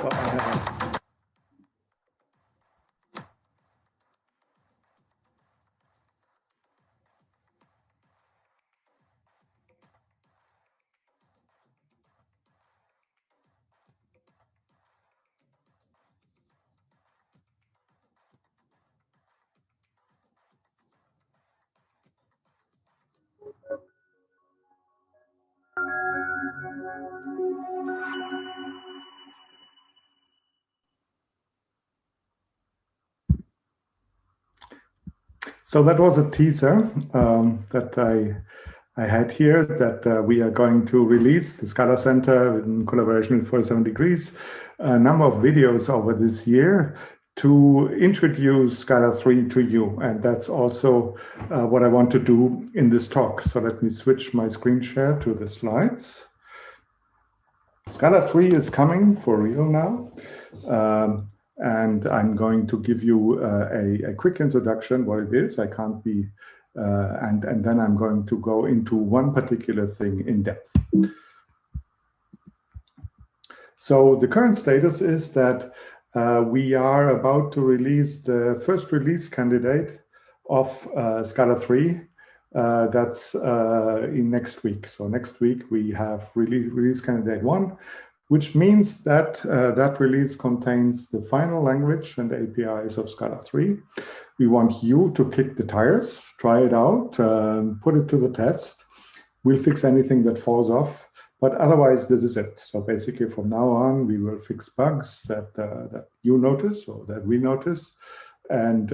So I have So that was a teaser that I had here, that we are going to release the Scala Center in collaboration with 47 Degrees, a number of videos over this year to introduce Scala 3 to you. And that's also what I want to do in this talk. So let me switch my screen share to the slides. Scala 3 is coming for real now. And I'm going to give you a quick introduction, what it is. I can't be, and then I'm going to go into one particular thing in depth. So the current status is that we are about to release the first release candidate of Scala 3. That's in next week. So next week we have release candidate 1. Which means that that release contains the final language and APIs of Scala 3. We want you to kick the tires, try it out, put it to the test. We'll fix anything that falls off, but otherwise this is it. So basically from now on, we will fix bugs that you notice or that we notice, and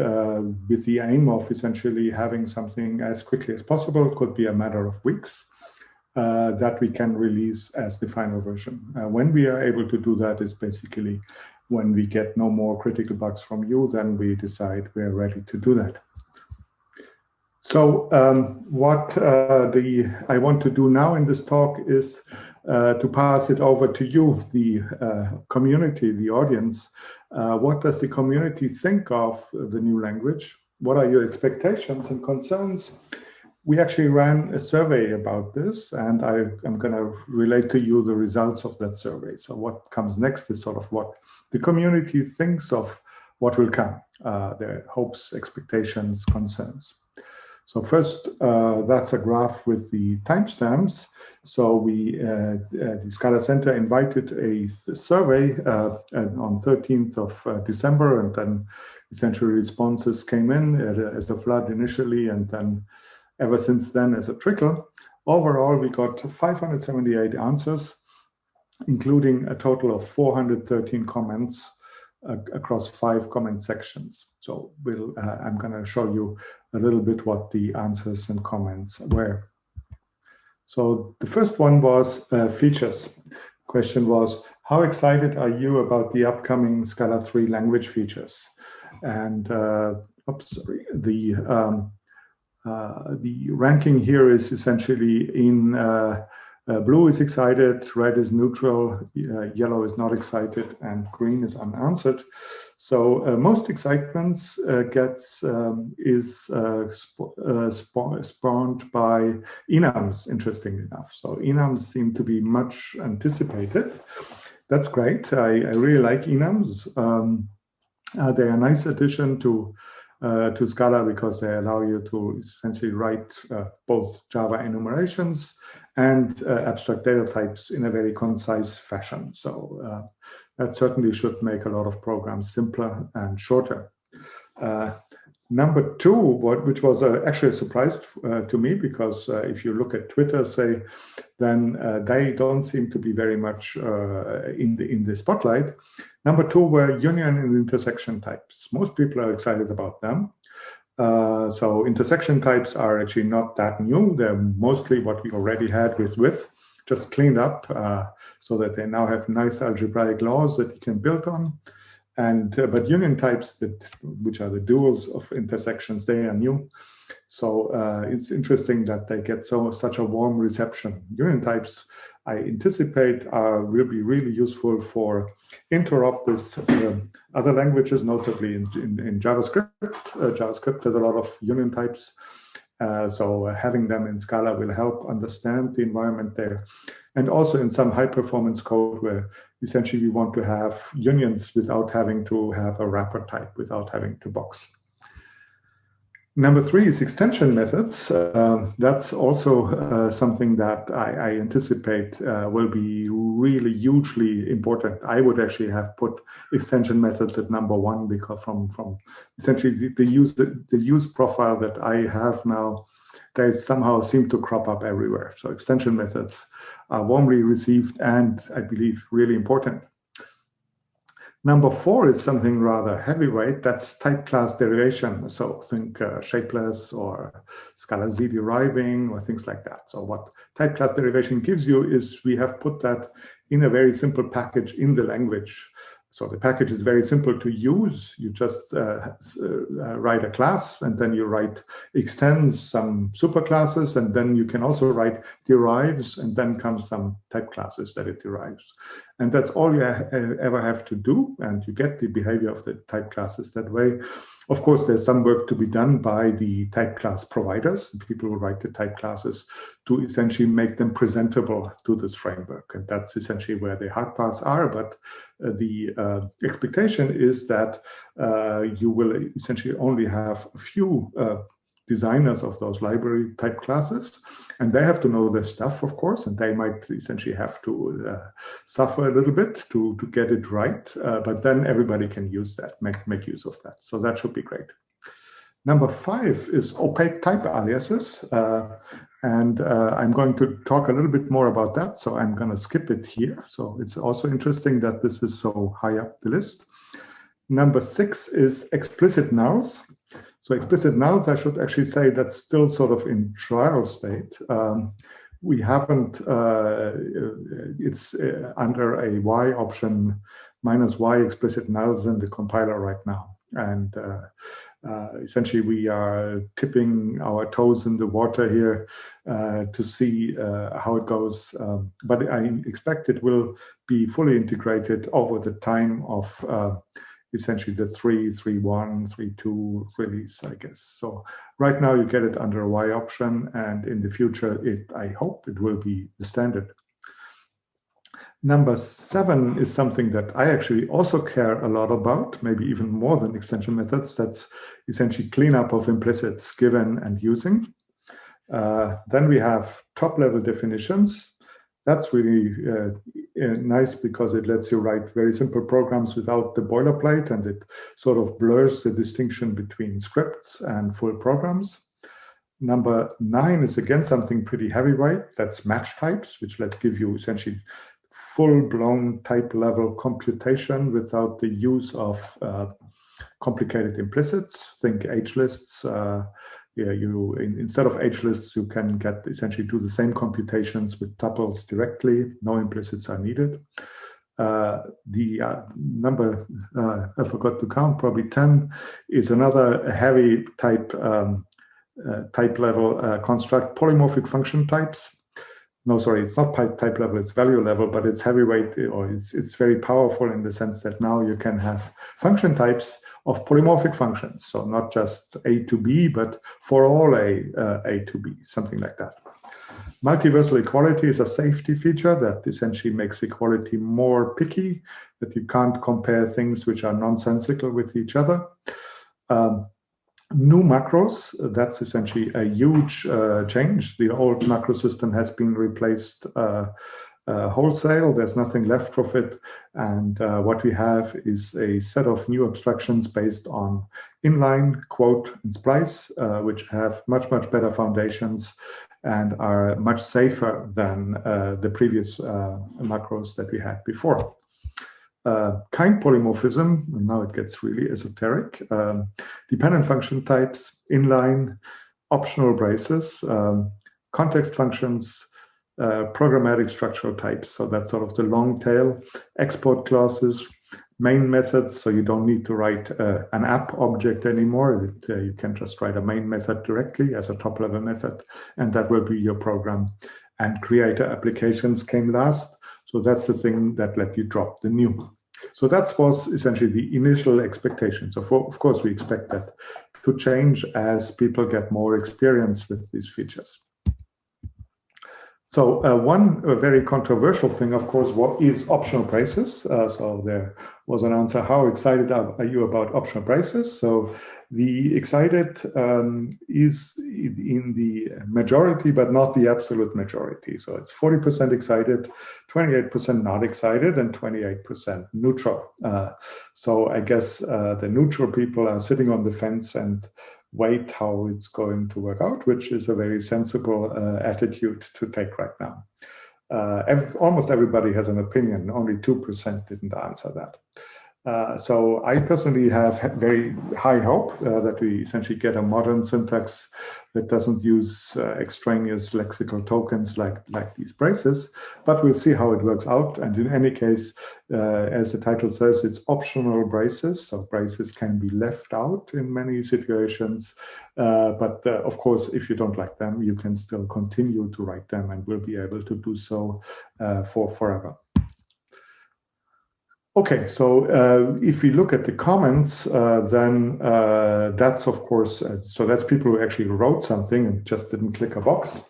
with the aim of essentially having something as quickly as possible, could be a matter of weeks. That we can release as the final version. When we are able to do that is basically when we get no more critical bugs from you, then we decide we're ready to do that. So what I want to do now in this talk is to pass it over to you, the community, the audience. What does the community think of the new language? What are your expectations and concerns? We actually ran a survey about this, and I'm going to relate to you the results of that survey. So what comes next is sort of what the community thinks of what will come, their hopes, expectations, concerns. So first, that's a graph with the timestamps. So the Scala Center invited a survey on 13th of December, and then essentially responses came in as a flood initially, and then ever since then as a trickle. Overall, we got 578 answers, including a total of 413 comments across 5 comment sections. So I'm going to show you a little bit what the answers and comments were. So the first one was features. Question was, how excited are you about the upcoming Scala 3 language features? And the ranking here is essentially in blue is excited, red is neutral, yellow is not excited, and green is unanswered. So most excitements is spawned by enums, interestingly enough. So enums seem to be much anticipated. That's great. I really like enums. They're a nice addition to Scala because they allow you to essentially write both Java enumerations and abstract data types in a very concise fashion. So that certainly should make a lot of programs simpler and shorter. Number 2, which was actually a surprise to me, because if you look at Twitter, say, then they don't seem to be very much in the spotlight. Number 2 were union and intersection types. Most people are excited about them. So intersection types are actually not that new. They're mostly what we already had with, just cleaned up so that they now have nice algebraic laws that you can build on. And but union types, which are the duals of intersections, they are new. So it's interesting that they get such a warm reception. Union types, I anticipate, will be really useful for interop with other languages, notably in JavaScript. JavaScript has a lot of union types, So having them in Scala will help understand the environment there. And also in some high-performance code where essentially we want to have unions without having to have a wrapper type, without having to box. Number 3 is extension methods. That's also something that I anticipate will be really hugely important. I would actually have put extension methods at number 1 because from essentially the use profile that I have now, they somehow seem to crop up everywhere. So extension methods are warmly received and I believe really important. Number 4 is something rather heavyweight. That's type class derivation. So think shapeless or Scala Z deriving or things like that. So what type class derivation gives you is we have put that in a very simple package in the language. So the package is very simple to use. You just write a class and then you write extends some superclasses, and then you can also write derives, and then comes some type classes that it derives. And that's all you ever have to do, and you get the behavior of the type classes that way. Of course, there's some work to be done by the type class providers, people who write the type classes, to essentially make them presentable to this framework. And that's essentially where the hard parts are. But the expectation is that you will essentially only have a few designers of those library type classes, and they have to know their stuff, of course, and they might essentially have to suffer a little bit to get it right, but then everybody can use that, make use of that. So that should be great. Number 5 is opaque type aliases, and I'm going to talk a little bit more about that, so I'm going to skip it here. So it's also interesting that this is so high up the list. Number 6 is explicit nulls. So explicit nulls, I should actually say that's still sort of in trial state. We haven't, it's under a Y option, -Y explicit nulls in the compiler right now. And essentially we are tipping our toes in the water here to see how it goes. But I expect it will be fully integrated over the time of essentially the 3.3.1, 3.2 release, I guess. So right now you get it under a Y option, and in the future, I hope it will be the standard. Number 7 is something that I actually also care a lot about, maybe even more than extension methods. That's essentially cleanup of implicits given and using. Then we have top-level definitions. That's really nice because it lets you write very simple programs without the boilerplate, and it sort of blurs the distinction between scripts and full programs. Number 9 is again something pretty heavyweight. That's match types, which give you essentially full-blown type-level computation without the use of complicated implicits. Think H lists. Yeah, instead of H lists, you can essentially do the same computations with tuples directly. No implicits are needed. The number I forgot to count, probably 10, is another heavy type level construct. Polymorphic function types. No, sorry, it's not type level, it's value level, but it's heavyweight, or it's very powerful in the sense that now you can have function types of polymorphic functions. So not just A to B, but for all A to B, something like that. Multiversal equality is a safety feature that essentially makes equality more picky, that you can't compare things which are nonsensical with each other. New macros, that's essentially a huge change. The old macro system has been replaced wholesale. There's nothing left of it. And what we have is a set of new abstractions based on inline, quote, and splice, which have much, much better foundations and are much safer than the previous macros that we had before. Kind polymorphism, and now it gets really esoteric, dependent function types, inline, optional braces, context functions, programmatic structural types, so that's sort of the long tail, export clauses, main methods, so you don't need to write an app object anymore. You can just write a main method directly as a top-level method, and that will be your program. And creator applications came last, so that's the thing that let you drop the new. So that was essentially the initial expectation. So of course, we expect that to change as people get more experience with these features. So one very controversial thing, of course, what is optional braces? So there was an answer, how excited are you about optional braces? So the excited is in the majority, but not the absolute majority. So it's 40% excited, 28% not excited, and 28% neutral. So I guess the neutral people are sitting on the fence and wait how it's going to work out, which is a very sensible attitude to take right now. Almost everybody has an opinion, only 2% didn't answer that. So I personally have very high hope that we essentially get a modern syntax that doesn't use extraneous lexical tokens like these braces, but we'll see how it works out. And in any case, as the title says, it's optional braces, so braces can be left out in many situations. But of course, if you don't like them, you can still continue to write them and will be able to do so for forever. Okay, so if we look at the comments, then that's of course, so that's people who actually wrote something and just didn't click a box.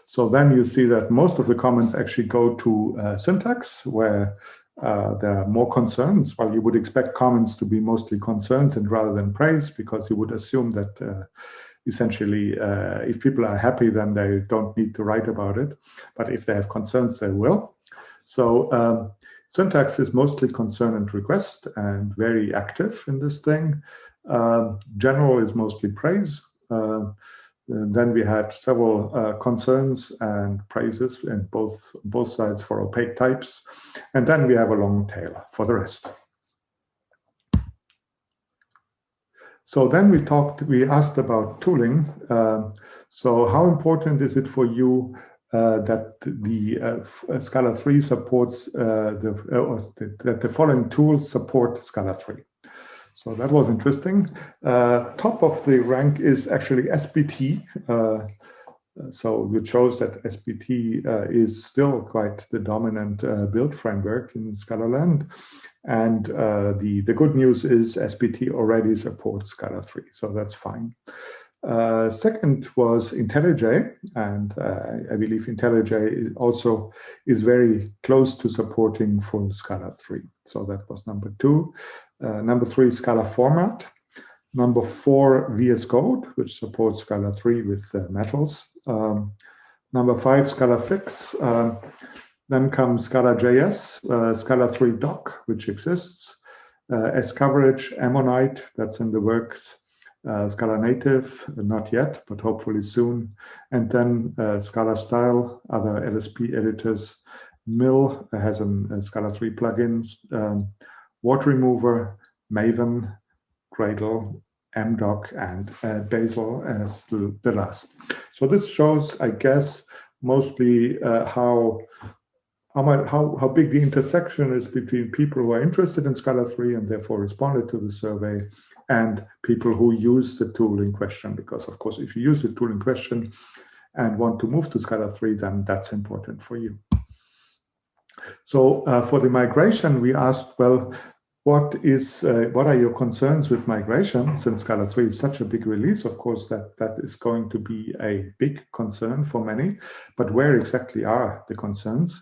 So then you see that most of the comments actually go to syntax, where there are more concerns. Well, you would expect comments to be mostly concerns and rather than praise, because you would assume that essentially if people are happy, then they don't need to write about it. But if they have concerns, they will. So syntax is mostly concern and request and very active in this thing. General is mostly praise. Then we had several concerns and praises in both sides for opaque types. And then we have a long tail for the rest. So then we asked about tooling. So how important is it for you that the Scala 3 supports that the following tools support Scala 3? So that was interesting. Top of the rank is actually SBT. So it shows that SBT is still quite the dominant build framework in Scala land. And the good news is SBT already supports Scala 3, so that's fine. Second was Intellij, and I believe Intellij also is very close to supporting full Scala 3. So that was number 2. Number 3, Scala format. Number 4, VS Code, which supports Scala 3 with metals. Number 5, Scala fix. Then comes Scala JS, Scala 3 doc, which exists. S coverage, Ammonite, that's in the works. Scala native, not yet, but hopefully soon. And then Scala style, other LSP editors. Mill has a Scala 3 plugin. Word remover, Maven, Gradle, MDoc, and Bazel as the last. So this shows, I guess, mostly how big the intersection is between people who are interested in Scala 3 and therefore responded to the survey, and people who use the tool in question. Because, of course, if you use the tool in question and want to move to Scala 3, then that's important for you. So for the migration, we asked, well, what are your concerns with migration? Since Scala 3 is such a big release, of course, that is going to be a big concern for many. But where exactly are the concerns?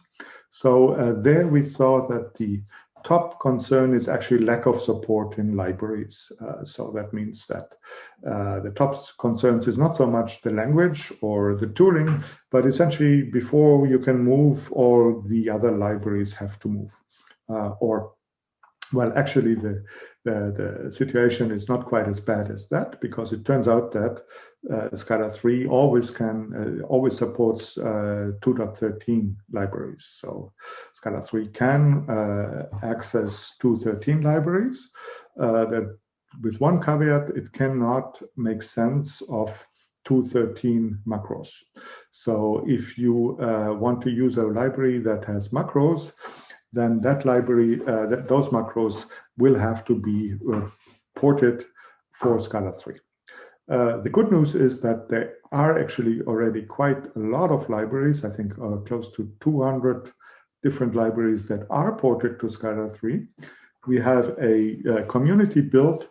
So there we saw that the top concern is actually lack of support in libraries. So that means that the top concerns is not so much the language or the tooling, but essentially before you can move, all the other libraries have to move. Well, actually, the situation is not quite as bad as that, because it turns out that Scala 3 always supports 2.13 libraries. So Scala 3 can access 2.13 libraries. That with one caveat, it cannot make sense of 2.13 macros. So if you want to use a library that has macros, then that library, those macros will have to be ported for Scala 3. The good news is that there are actually already quite a lot of libraries, I think close to 200 different libraries that are ported to Scala 3. We have a community build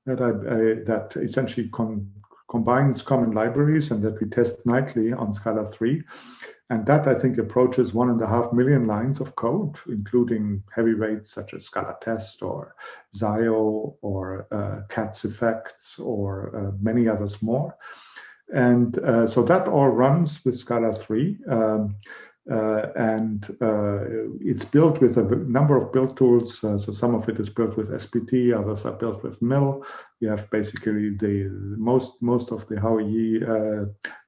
that essentially combines common libraries and that we test nightly on Scala 3. And that, I think, approaches 1.5 million lines of code, including heavyweights such as Scala test or Zio or Katz effects or many others more. And so that all runs with Scala 3. It's built with a number of build tools. So some of it is built with SPT, others are built with MIL. You have basically the most of the Hawaii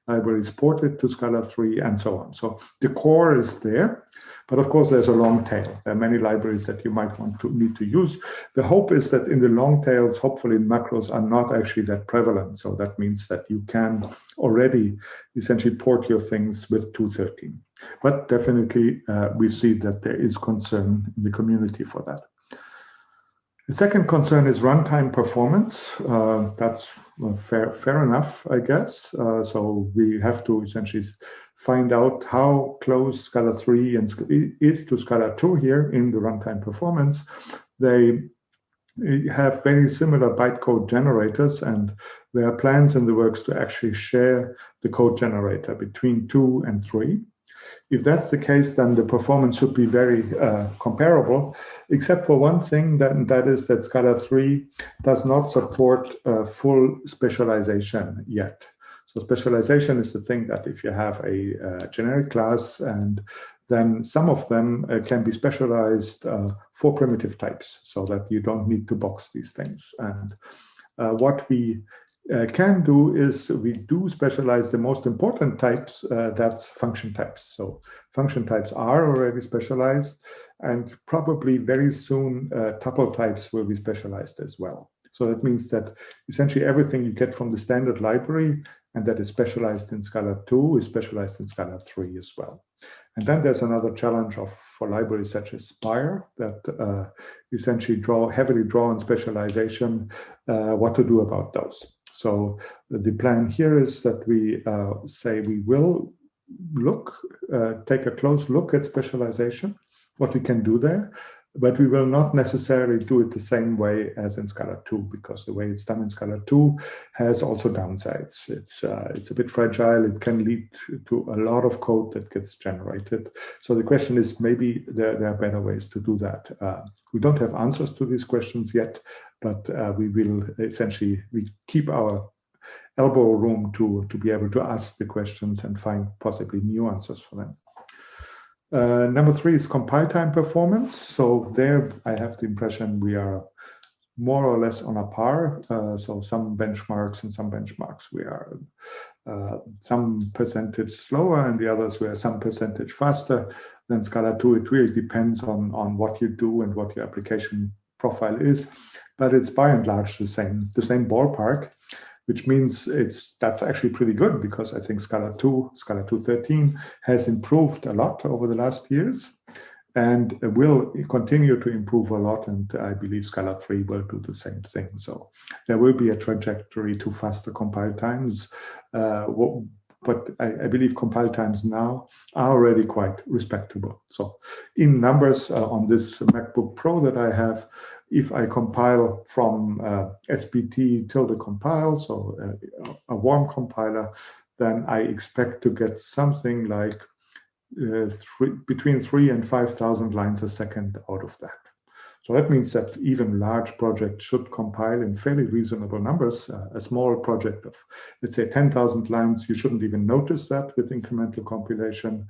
libraries ported to Scala 3 and so on. So the core is there, but of course there's a long tail. There are many libraries that you might need to use. The hope is that in the long tails, hopefully macros are not actually that prevalent. So that means that you can already essentially port your things with 2.13. But definitely we see that there is concern in the community for that. The second concern is runtime performance. That's fair enough, I guess. So we have to essentially find out how close Scala 3 is to Scala 2 here in the runtime performance. They have very similar bytecode generators, and there are plans in the works to actually share the code generator between 2 and 3. If that's the case, then the performance should be very comparable, except for one thing, that is that Scala 3 does not support full specialization yet. So specialization is the thing that if you have a generic class, and then some of them can be specialized for primitive types, so that you don't need to box these things. And what we can do is we do specialize the most important types, that's function types. So function types are already specialized, and probably very soon tuple types will be specialized as well. So that means that essentially everything you get from the standard library and that is specialized in Scala 2 is specialized in Scala 3 as well. And then there's another challenge for libraries such as Spire that essentially heavily draw on specialization, what to do about those. So the plan here is that we say we will take a close look at specialization, what we can do there, but we will not necessarily do it the same way as in Scala 2, because the way it's done in Scala 2 has also downsides. It's a bit fragile. It can lead to a lot of code that gets generated. So the question is, maybe there are better ways to do that. We don't have answers to these questions yet, but we will essentially, we keep our elbow room to be able to ask the questions and find possibly new answers for them. Number 3 is compile time performance. So there I have the impression we are more or less on a par. So some benchmarks we are some percentage slower, and the others we are some percentage faster than Scala 2. It really depends on what you do and what your application profile is, but it's by and large the same ballpark, which means that's actually pretty good, because I think Scala 2.13 has improved a lot over the last years and will continue to improve a lot. And I believe Scala 3 will do the same thing. So there will be a trajectory to faster compile times. But I believe compile times now are already quite respectable. So in numbers on this MacBook Pro that I have, if I compile from SPT till the compile, so a warm compiler, then I expect to get something like between 3,000 and 5,000 lines a second out of that. So that means that even large projects should compile in fairly reasonable numbers. A small project of, let's say, 10,000 lines, you shouldn't even notice that with incremental compilation.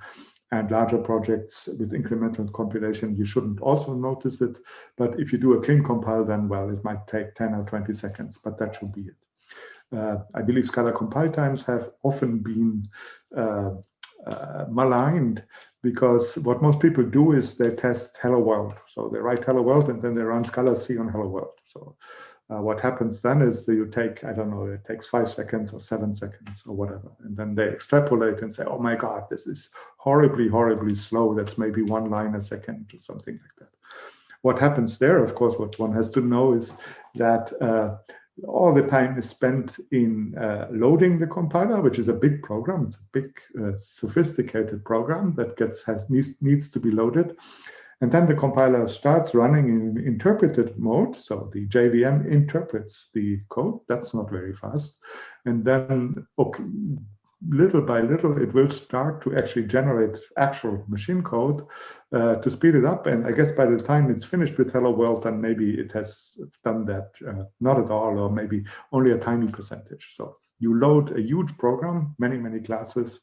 And larger projects with incremental compilation, you shouldn't also notice it. But if you do a clean compile, then, well, it might take 10 or 20 seconds, but that should be it. I believe Scala compile times have often been maligned, because what most people do is they test hello world. So they write hello world and then they run Scala C on hello world. So what happens then is that you take, I don't know, it takes 5 seconds or 7 seconds or whatever. And then they extrapolate and say, oh my God, this is horribly, horribly slow. That's maybe 1 line a second or something like that. What happens there, of course, what one has to know is that all the time is spent in loading the compiler, which is a big program. It's a big, sophisticated program that needs to be loaded. And then the compiler starts running in interpreted mode. So the JVM interprets the code. That's not very fast. And then, okay, little by little, it will start to actually generate actual machine code to speed it up. And I guess by the time it's finished with Hello World, then maybe it has done that not at all, or maybe only a tiny percentage. So you load a huge program, many classes,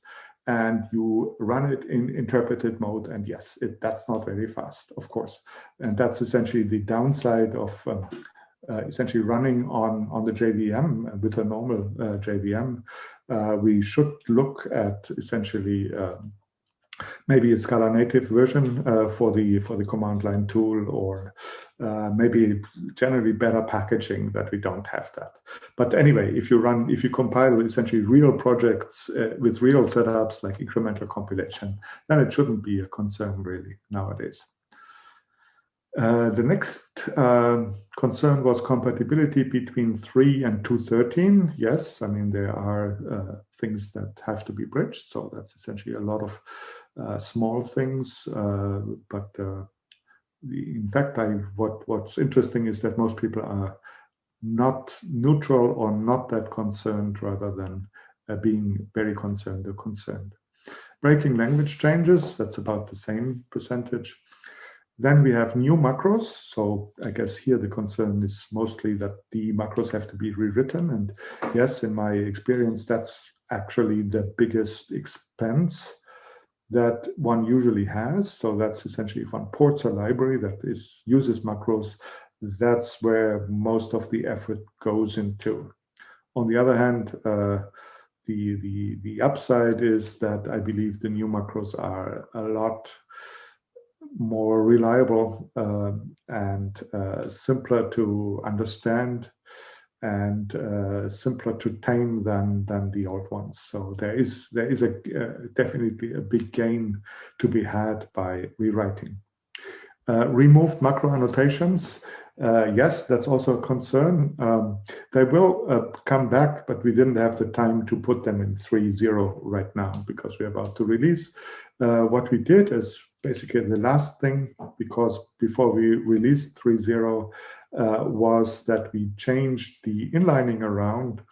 and you run it in interpreted mode. And yes, that's not very fast, of course. And that's essentially the downside of essentially running on the JVM with a normal JVM. We should look at essentially maybe a Scala native version for the command line tool, or maybe generally better packaging that we don't have that. But anyway, if you compile essentially real projects with real setups like incremental compilation, then it shouldn't be a concern really nowadays. The next concern was compatibility between 3 and 2.13. Yes, I mean, there are things that have to be bridged. So that's essentially a lot of small things. But in fact, what's interesting is that most people are not neutral or not that concerned, rather than being very concerned or concerned. Breaking language changes, that's about the same percentage. Then we have new macros. So I guess here the concern is mostly that the macros have to be rewritten. And yes, in my experience, that's actually the biggest expense that one usually has. So that's essentially if one ports a library that uses macros, that's where most of the effort goes into. On the other hand, the upside is that I believe the new macros are a lot more reliable and simpler to understand and simpler to tame than the old ones. So there is definitely a big gain to be had by rewriting. Removed macro annotations. Yes, that's also a concern. They will come back, but we didn't have the time to put them in 3.0 right now because we're about to release. What we did is basically the last thing, because before we released 3.0 was that we changed the inlining around,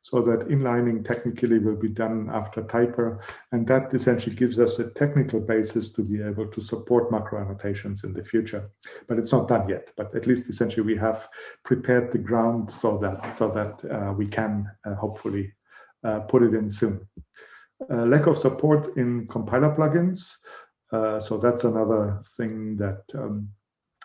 so that inlining technically will be done after typer, and that essentially gives us a technical basis to be able to support macro annotations in the future. But it's not done yet. But at least essentially we have prepared the ground so that we can hopefully put it in soon. Lack of support in compiler plugins. So that's another thing that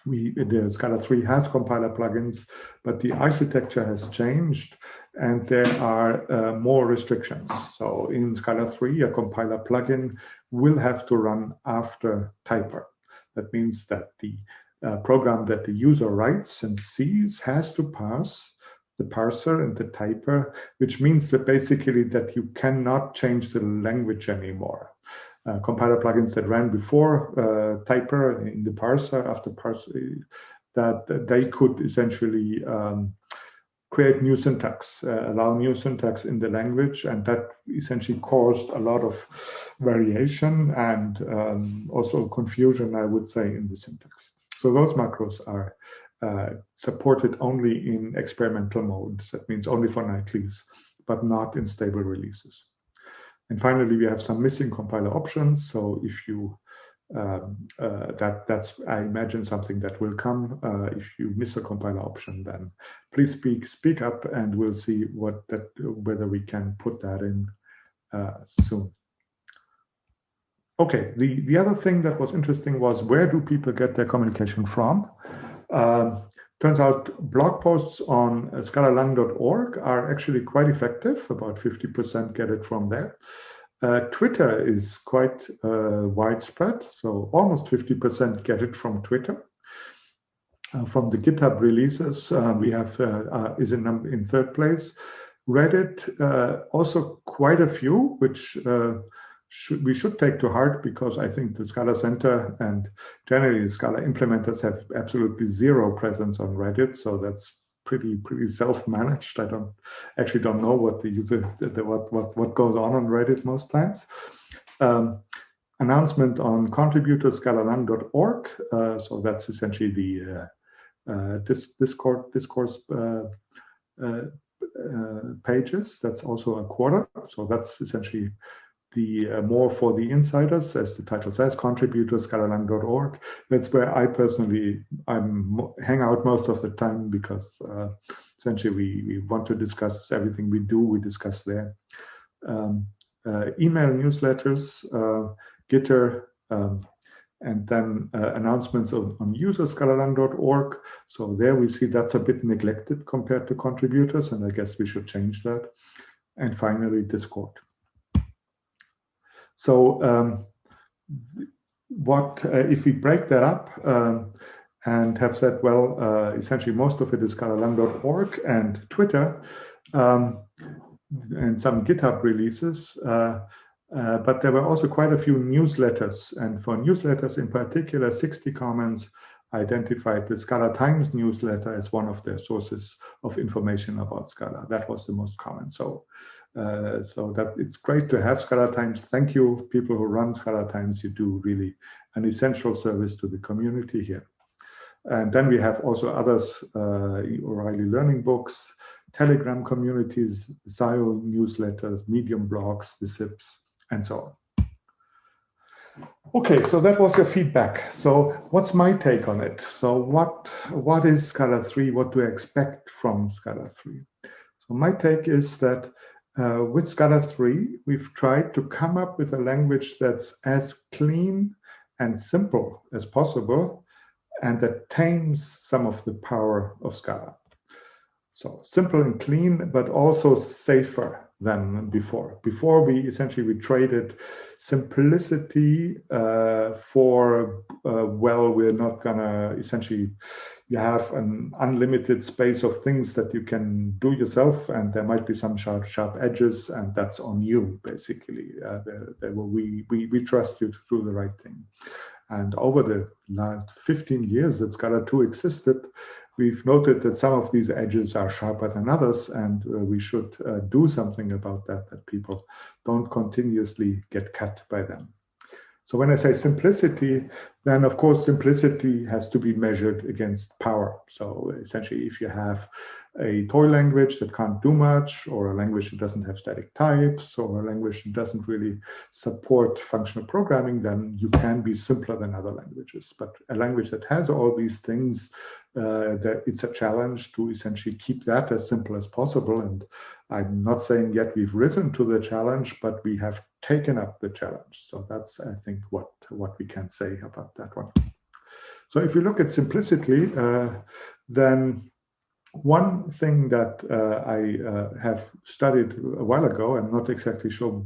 the Scala 3 has compiler plugins, but the architecture has changed and there are more restrictions. So in Scala 3, a compiler plugin will have to run after typer. That means that the program that the user writes and sees has to pass the parser and the typer, which means that basically that you cannot change the language anymore. Compiler plugins that ran before typer in the parser, after parser, that they could essentially create new syntax, allow new syntax in the language, and that essentially caused a lot of variation and also confusion, I would say, in the syntax. So those macros are supported only in experimental mode. That means only for nightlies, but not in stable releases. And finally, we have some missing compiler options. So if you, that's, I imagine, something that will come. If you miss a compiler option, then please speak up and we'll see whether we can put that in soon. Okay, the other thing that was interesting was, where do people get their communication from? Turns out blog posts on scalalang.org are actually quite effective. About 50% get it from there. Twitter is quite widespread, so almost 50% get it from Twitter. From the GitHub releases, we have is in third place. Reddit, also quite a few, which we should take to heart, because I think the Scala Center and generally the Scala implementers have absolutely zero presence on Reddit, so that's pretty self-managed. I actually don't know what the user what goes on Reddit most times. announcement on contributor.scalalang.org. So that's essentially the discourse pages. That's also a quarter. So that's essentially the more for the insiders, as the title says, contributor.scalalang.org. That's where I personally hang out most of the time, because essentially we want to discuss everything we do. We discuss there. Email newsletters, Gitter, and then announcements on user.scalalang.org. So there we see that's a bit neglected compared to contributors, and I guess we should change that. And finally, Discord. So what if we break that up and have said, well, essentially most of it is scalalang.org and Twitter, and some GitHub releases, but there were also quite a few newsletters, and for newsletters in particular, 60 Commons identified the Scala Times newsletter as one of their sources of information about Scala. That was the most common. So that it's great to have Scala Times. Thank you, people who run Scala Times. You do really an essential service to the community here. And then we have also others, O'Reilly Learning Books, Telegram communities, Zio newsletters, Medium blogs, the SIPs, and so on. Okay, so that was your feedback. So what's my take on it? So what is Scala 3? What do I expect from Scala 3? So my take is that with Scala 3, we've tried to come up with a language that's as clean and simple as possible, and that tames some of the power of Scala. So simple and clean, but also safer than before. Before we traded simplicity for, well, we're not gonna, you have an unlimited space of things that you can do yourself, and there might be some sharp edges, and that's on you, basically. We trust you to do the right thing. And over the last 15 years that Scala 2 existed, we've noted that some of these edges are sharper than others, and we should do something about that people don't continuously get cut by them. So when I say simplicity, then of course simplicity has to be measured against power. So essentially, if you have a toy language that can't do much, or a language that doesn't have static types, or a language that doesn't really support functional programming, then you can be simpler than other languages. But a language that has all these things, that it's a challenge to essentially keep that as simple as possible. And I'm not saying yet we've risen to the challenge, but we have taken up the challenge. So that's, I think, what we can say about that one. So if you look at simplicity, then one thing that I have studied a while ago, I'm not exactly sure,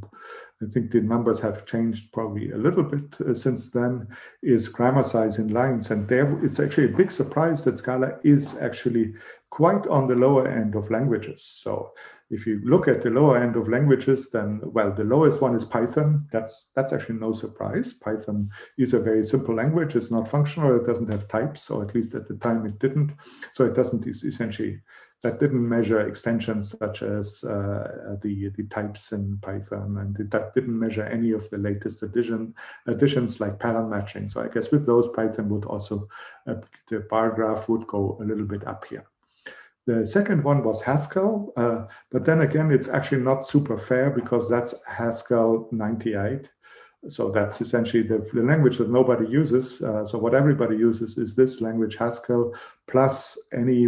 I think the numbers have changed probably a little bit since then, is grammar size in lines. And there it's actually a big surprise that Scala is actually quite on the lower end of languages. So if you look at the lower end of languages, then, well, the lowest one is Python. That's actually no surprise. Python is a very simple language. It's not functional. It doesn't have types, or at least at the time it didn't. So it doesn't essentially, that didn't measure extensions such as the types in Python, and that didn't measure any of the latest additions like pattern matching. So I guess with those, Python would also, the bar graph would go a little bit up here. The second one was Haskell, but then again, it's actually not super fair, because that's Haskell 98. So that's essentially the language that nobody uses. So what everybody uses is this language, Haskell, plus any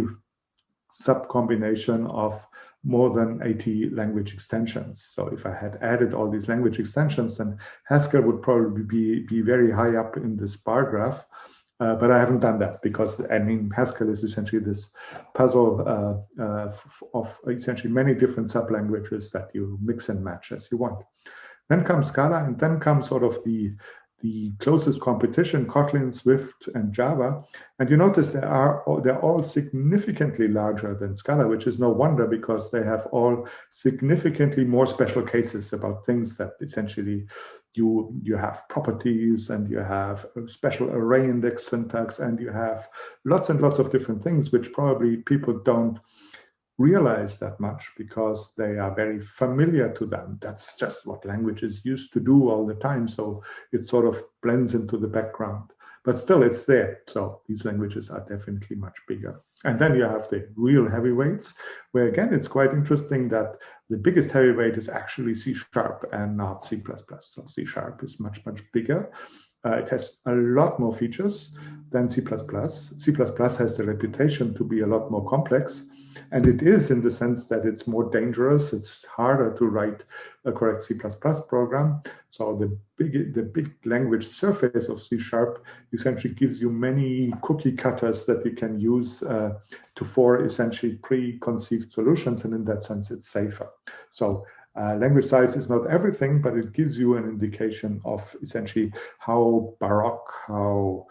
sub-combination of more than 80 language extensions. So if I had added all these language extensions, then Haskell would probably be very high up in this bar graph. But I haven't done that, because, I mean, Haskell is essentially this puzzle of essentially many different sub-languages that you mix and match as you want. Then comes Scala, and then comes sort of the closest competition, Kotlin, Swift, and Java. And you notice they're all significantly larger than Scala, which is no wonder, because they have all significantly more special cases about things that essentially you have properties, and you have a special array index syntax, and you have lots and lots of different things which probably people don't realize that much because they are very familiar to them. That's just what languages used to do all the time. So it sort of blends into the background. But still, it's there. So these languages are definitely much bigger. And then you have the real heavyweights, where again, it's quite interesting that the biggest heavyweight is actually C# and not C++. So C# is much, much bigger. It has a lot more features than C++. C++ has the reputation to be a lot more complex. And it is in the sense that it's more dangerous. It's harder to write a correct C++ program. So the big language surface of C# essentially gives you many cookie cutters that you can use for essentially preconceived solutions. And in that sense, it's safer. So language size is not everything, but it gives you an indication of essentially how baroque, how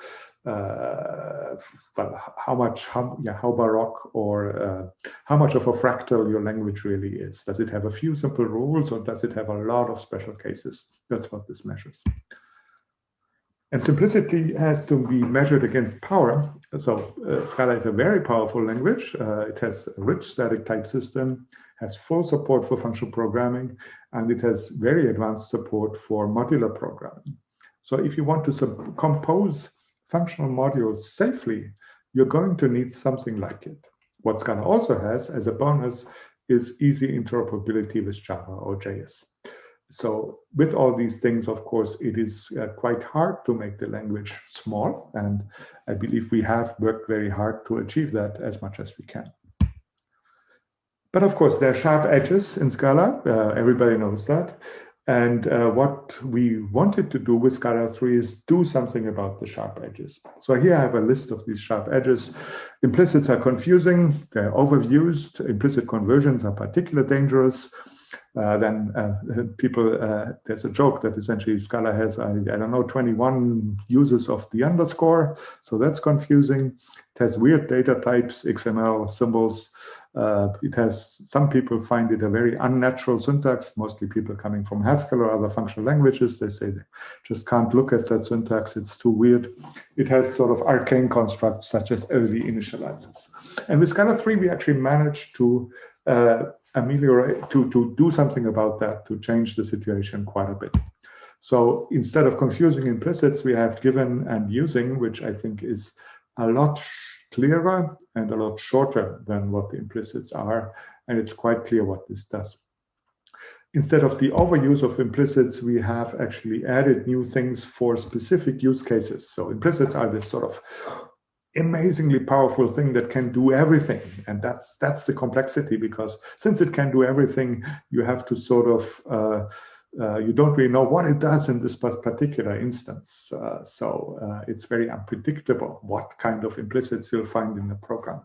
baroque or how much of a fractal your language really is. Does it have a few simple rules, or does it have a lot of special cases? That's what this measures. And simplicity has to be measured against power. So Scala is a very powerful language. It has a rich static type system, has full support for functional programming, and it has very advanced support for modular programming. So if you want to compose functional modules safely, you're going to need something like it. What Scala also has as a bonus is easy interoperability with Java or JS. So with all these things, of course, it is quite hard to make the language small. And I believe we have worked very hard to achieve that as much as we can. But of course, there are sharp edges in Scala. Everybody knows that. And what we wanted to do with Scala 3 is do something about the sharp edges. So here I have a list of these sharp edges. Implicits are confusing. They're overused. Implicit conversions are particularly dangerous. There's a joke that essentially Scala has, I don't know, 21 uses of the underscore. So that's confusing. It has weird data types, XML symbols. Some people find it a very unnatural syntax, mostly people coming from Haskell or other functional languages. They say they just can't look at that syntax. It's too weird. It has sort of arcane constructs such as early initializers. And with Scala 3, we actually managed to ameliorate, to do something about that, to change the situation quite a bit. So instead of confusing implicits, we have given and using, which I think is a lot clearer and a lot shorter than what the implicits are. And it's quite clear what this does. Instead of the overuse of implicits, we have actually added new things for specific use cases. So implicits are this sort of amazingly powerful thing that can do everything. And that's the complexity, because since it can do everything, you have to sort of, you don't really know what it does in this particular instance. It's very unpredictable what kind of implicits you'll find in the program.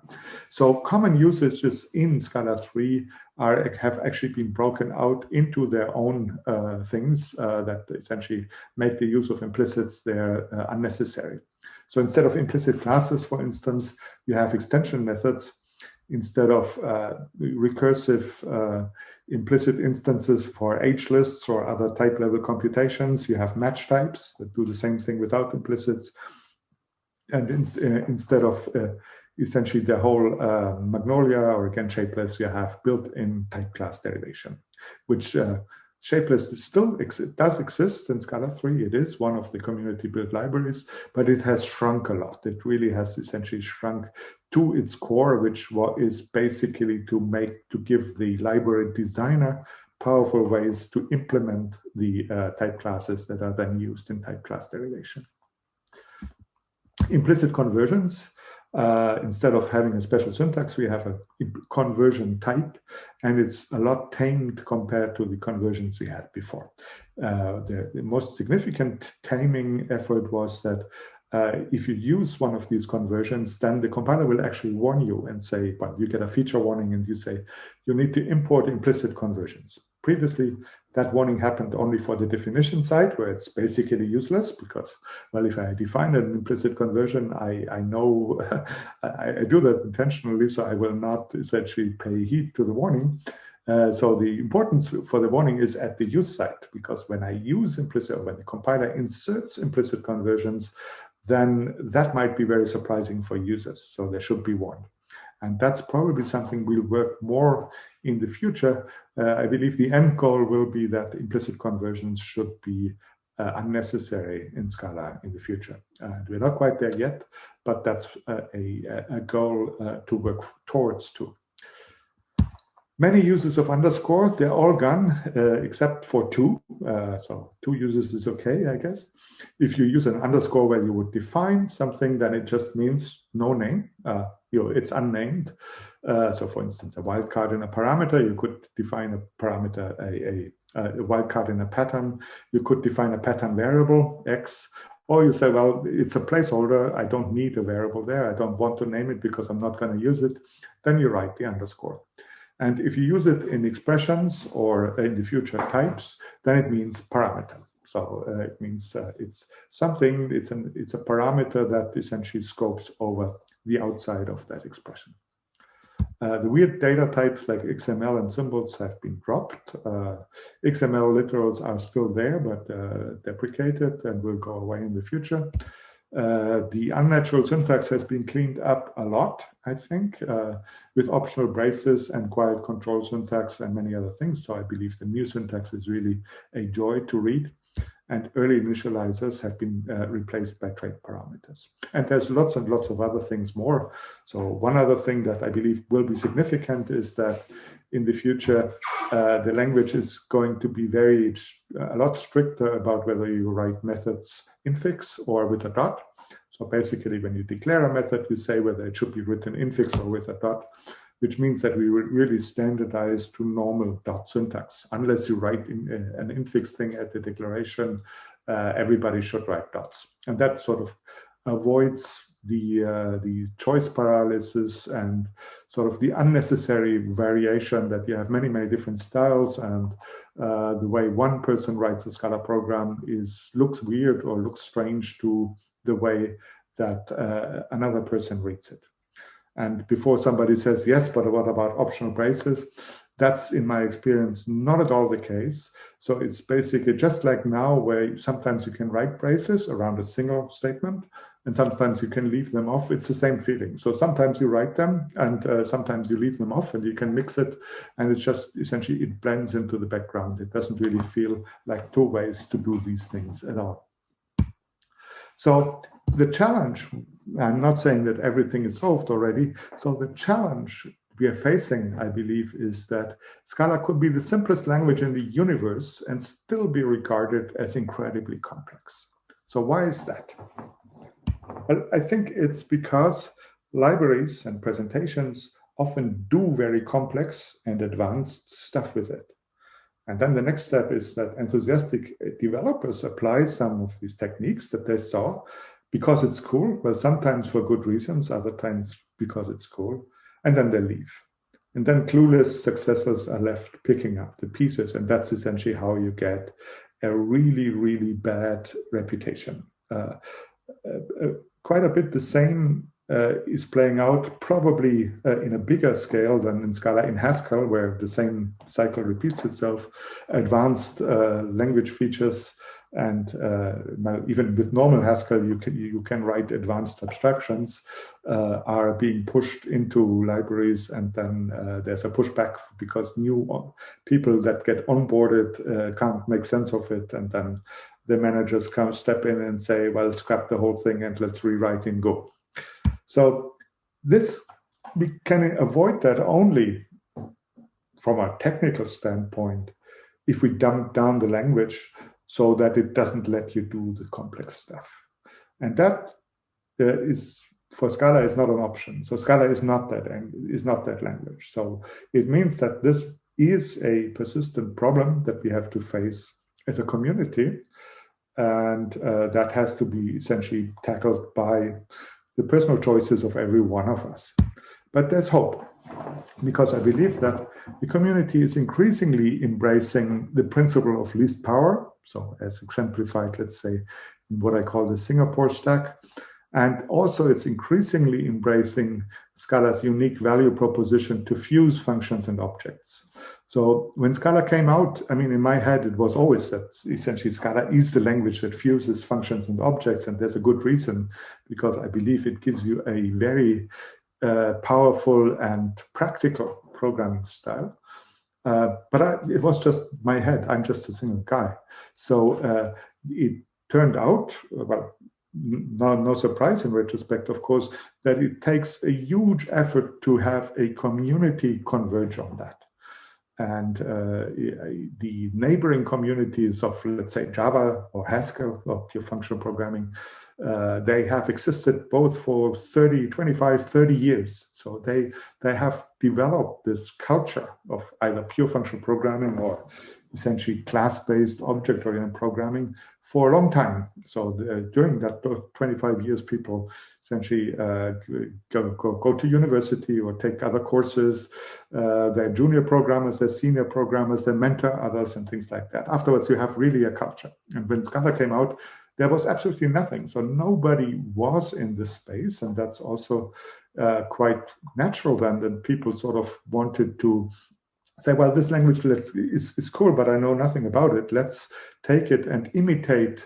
So common usages in Scala 3 have actually been broken out into their own things that essentially make the use of implicits there unnecessary. So instead of implicit classes, for instance, you have extension methods. Instead of recursive implicit instances for H lists or other type level computations, you have match types that do the same thing without implicits. And instead of essentially the whole Magnolia or again Shapeless, you have built-in type class derivation, which Shapeless does exist in Scala 3. It is one of the community built libraries, but it has shrunk a lot. It really has essentially shrunk to its core, which is basically to give the library designer powerful ways to implement the type classes that are then used in type class derivation. Implicit conversions. Instead of having a special syntax, we have a conversion type, and it's a lot tamed compared to the conversions we had before. The most significant taming effort was that if you use one of these conversions, then the compiler will actually warn you and say, well, you get a feature warning and you say, you need to import implicit conversions. Previously, that warning happened only for the definition side, where it's basically useless because, well, if I define an implicit conversion, I know I do that intentionally, so I will not essentially pay heed to the warning. So the importance for the warning is at the use side, because when I use implicit, or when the compiler inserts implicit conversions, then that might be very surprising for users. So they should be warned. And that's probably something we'll work more in the future. I believe the end goal will be that implicit conversions should be unnecessary in Scala in the future. And we're not quite there yet, but that's a goal to work towards too. Many uses of underscore, they're all gone except for two. So two uses is okay, I guess. If you use an underscore where you would define something, then it just means no name. It's unnamed. So for instance, a wildcard in a parameter, you could define a parameter, a wildcard in a pattern. You could define a pattern variable, X, or you say, well, it's a placeholder. I don't need a variable there. I don't want to name it because I'm not going to use it. Then you write the underscore. And if you use it in expressions or in the future types, then it means parameter. So it means it's something, it's a parameter that essentially scopes over the outside of that expression. The weird data types like XML and symbols have been dropped. XML literals are still there, but deprecated and will go away in the future. The unnatural syntax has been cleaned up a lot, I think, with optional braces and quiet control syntax and many other things. So I believe the new syntax is really a joy to read. And early initializers have been replaced by trait parameters. And there's lots and lots of other things more. So one other thing that I believe will be significant is that in the future, the language is going to be a lot stricter about whether you write methods infix or with a dot. So basically, when you declare a method, you say whether it should be written infix or with a dot, which means that we will really standardize to normal dot syntax. Unless you write an infix thing at the declaration, everybody should write dots. And that sort of avoids the choice paralysis and sort of the unnecessary variation that you have many, many different styles, and the way one person writes a Scala program looks weird or looks strange to the way that another person reads it. And before somebody says, yes, but what about optional braces? That's, in my experience, not at all the case. So it's basically just like now, where sometimes you can write braces around a single statement, and sometimes you can leave them off. It's the same feeling. So sometimes you write them, and sometimes you leave them off, and you can mix it. And it's just essentially, it blends into the background. It doesn't really feel like two ways to do these things at all. So the challenge, I'm not saying that everything is solved already. So the challenge we are facing, I believe, is that Scala could be the simplest language in the universe and still be regarded as incredibly complex. So why is that? Well, I think it's because libraries and presentations often do very complex and advanced stuff with it. And then the next step is that enthusiastic developers apply some of these techniques that they saw because it's cool, well, sometimes for good reasons, other times because it's cool, and then they leave. And then clueless successors are left picking up the pieces, and that's essentially how you get a really, really bad reputation. Quite a bit the same is playing out probably in a bigger scale than in Scala in Haskell, where the same cycle repeats itself. Advanced language features, and even with normal Haskell, you can write advanced abstractions, are being pushed into libraries, and then there's a pushback because new people that get onboarded can't make sense of it, and then the managers step in and say, well, scrap the whole thing and let's rewrite in Go. So we can avoid that only from a technical standpoint if we dump down the language so that it doesn't let you do the complex stuff. And that is, for Scala, is not an option. So Scala is not that language. So it means that this is a persistent problem that we have to face as a community, and that has to be essentially tackled by the personal choices of every one of us. But there's hope, because I believe that the community is increasingly embracing the principle of least power, so as exemplified, let's say, in what I call the Singapore stack. And also it's increasingly embracing Scala's unique value proposition to fuse functions and objects. So when Scala came out, I mean, in my head, it was always that essentially Scala is the language that fuses functions and objects. And there's a good reason, because I believe it gives you a very powerful and practical programming style. But it was just my head. I'm just a single guy. So it turned out, well, no surprise in retrospect, of course, that it takes a huge effort to have a community converge on that. And the neighboring communities of, let's say, Java or Haskell or pure functional programming, they have existed both for 30, 25, 30 years. So they have developed this culture of either pure functional programming or essentially class-based object-oriented programming for a long time. So during that 25 years, people essentially go to university or take other courses. They're junior programmers, they're senior programmers, they mentor others and things like that. Afterwards, you have really a culture. And when Scala came out, there was absolutely nothing. So nobody was in this space. And that's also quite natural then, that people sort of wanted to say, well, this language is cool, but I know nothing about it. Let's take it and imitate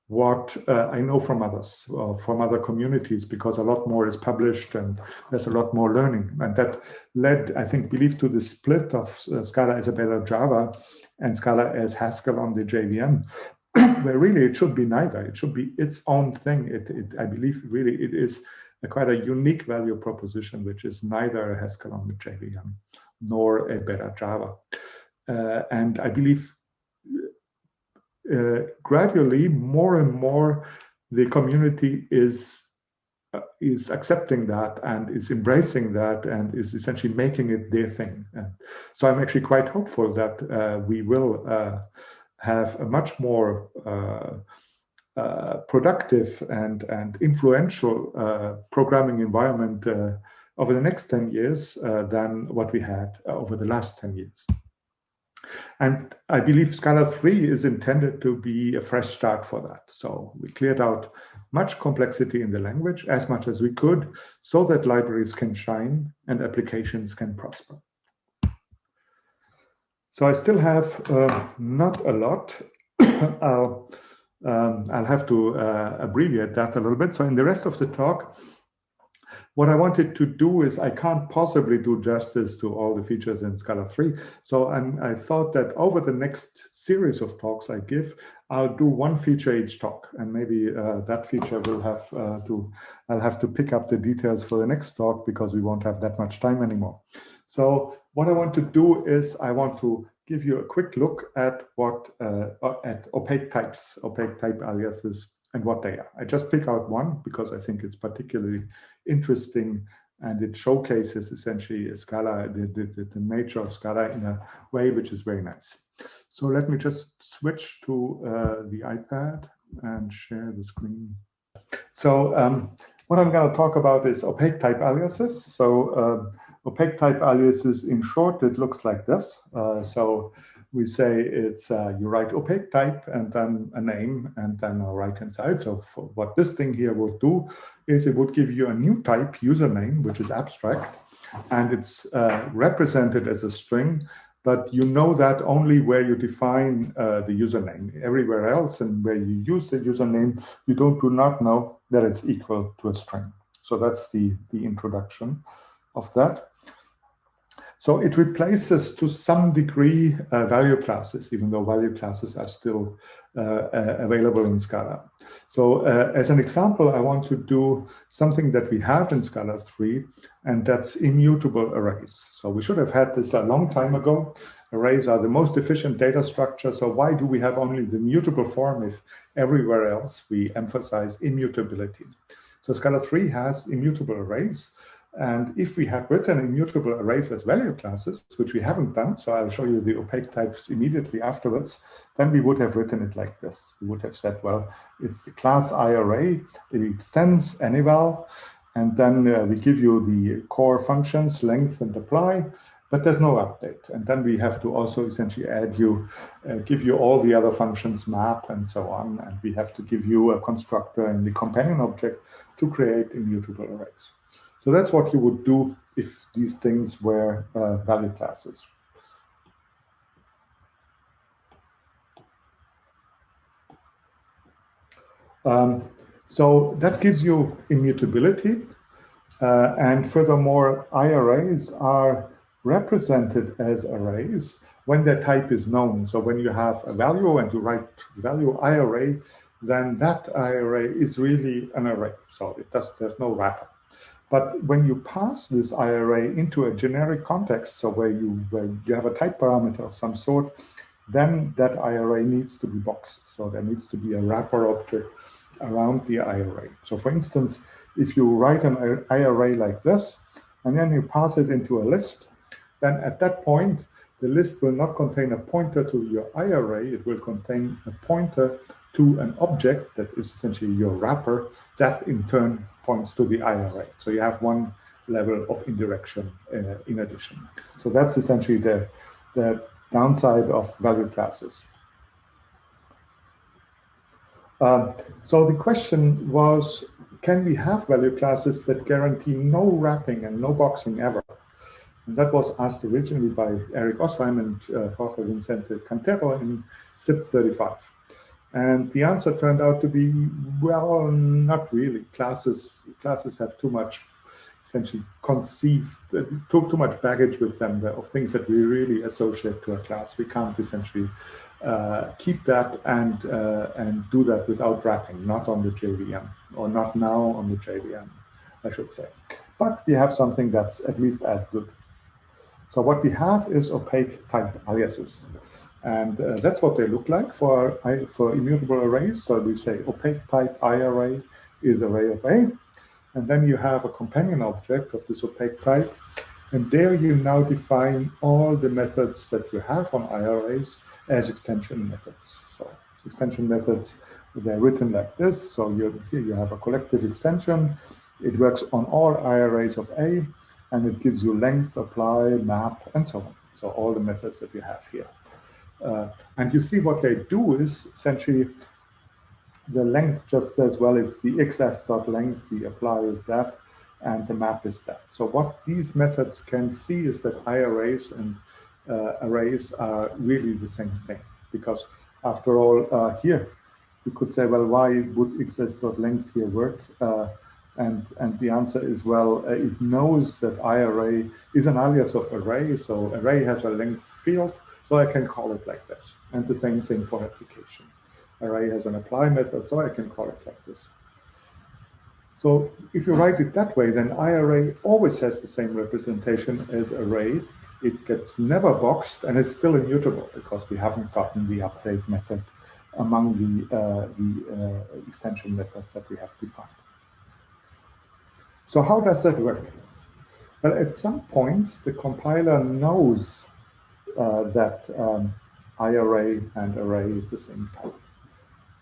what I know from others, from other communities, because a lot more is published and there's a lot more learning. And that led, I think, believe to the split of Scala as a better Java and Scala as Haskell on the JVM, where really it should be neither. It should be its own thing. I believe really it is quite a unique value proposition, which is neither a Haskell on the JVM nor a better Java. And I believe gradually more and more the community is accepting that and is embracing that and is essentially making it their thing. And so I'm actually quite hopeful that we will have a much more productive and influential programming environment over the next 10 years than what we had over the last 10 years. And I believe Scala 3 is intended to be a fresh start for that. So we cleared out much complexity in the language, as much as we could, so that libraries can shine and applications can prosper. So I still have not a lot. I'll have to abbreviate that a little bit. So in the rest of the talk, what I wanted to do is I can't possibly do justice to all the features in Scala 3. So I thought that over the next series of talks I give, I'll do one feature each talk. And maybe that feature will have I'll have to pick up the details for the next talk because we won't have that much time anymore. So what I want to do is I want to give you a quick look at what at opaque types, opaque type aliases, and what they are. I just pick out one because I think it's particularly interesting and it showcases essentially Scala, the nature of Scala in a way which is very nice. So let me just switch to the iPad and share the screen. So what I'm going to talk about is opaque type aliases. So opaque type aliases, in short, it looks like this. So we say it's you write opaque type and then a name and then a right-hand side. So for what this thing here would do is it would give you a new type username, which is abstract, and it's represented as a string. But you know that only where you define the username. Everywhere else and where you use the username, you do not know that it's equal to a string. So that's the introduction of that. So it replaces to some degree value classes, even though value classes are still available in Scala. So as an example, I want to do something that we have in Scala 3, and that's immutable arrays. So we should have had this a long time ago. Arrays are the most efficient data structure. So why do we have only the mutable form if everywhere else we emphasize immutability? So Scala 3 has immutable arrays. And if we had written immutable arrays as value classes, which we haven't done, so I'll show you the opaque types immediately afterwards, then we would have written it like this. We would have said, well, it's the class I array, it extends anyval, and then we give you the core functions, length and apply, but there's no update. And then we have to also essentially add you, give you all the other functions, map and so on, and we have to give you a constructor in the companion object to create immutable arrays. So that's what you would do if these things were value classes. So that gives you immutability. And furthermore, I-arrays are represented as arrays when their type is known. So when you have a value and you write value I-array, then that I-array is really an array. So there's no wrapper. But when you pass this I-array into a generic context, so where you have a type parameter of some sort, then that I-array needs to be boxed. So there needs to be a wrapper object around the I-array. So for instance, if you write an I-array like this, and then you pass it into a list, then at that point, the list will not contain a pointer to your I-array, it will contain a pointer to an object that is essentially your wrapper, that in turn points to the I-array. So you have one level of indirection in addition. So that's essentially the downside of value classes. So the question was, can we have value classes that guarantee no wrapping and no boxing ever? And that was asked originally by Eric Osheim and Jorge Vicente Cantero in SIP 35. And the answer turned out to be, well, not really. Classes have too much, essentially conceived, too much baggage with them of things that we really associate to a class. We can't essentially keep that and do that without wrapping, not on the JVM, or not now on the JVM, I should say. But we have something that's at least as good. So what we have is opaque type aliases. And that's what they look like for immutable arrays. So we say opaque type I array is array of A. And then you have a companion object of this opaque type. And there you now define all the methods that you have on I arrays as extension methods. So extension methods, they're written like this. So here you have a collective extension. It works on all I arrays of A, and it gives you length, apply, map, and so on. So all the methods that you have here. And you see what they do is essentially the length just says, well, it's the xs.length, the apply is that, and the map is that. So what these methods can see is that I arrays and arrays are really the same thing. Because after all, here, you could say, well, why would xs.length here work? And the answer is, well, it knows that I array is an alias of array. So array has a length field. So I can call it like this. And the same thing for application. Array has an apply method, so I can call it like this. So if you write it that way, then IArray always has the same representation as array. It gets never boxed, and it's still immutable because we haven't gotten the update method among the extension methods that we have defined. So how does that work? Well, at some points, the compiler knows that IArray and array is the same type.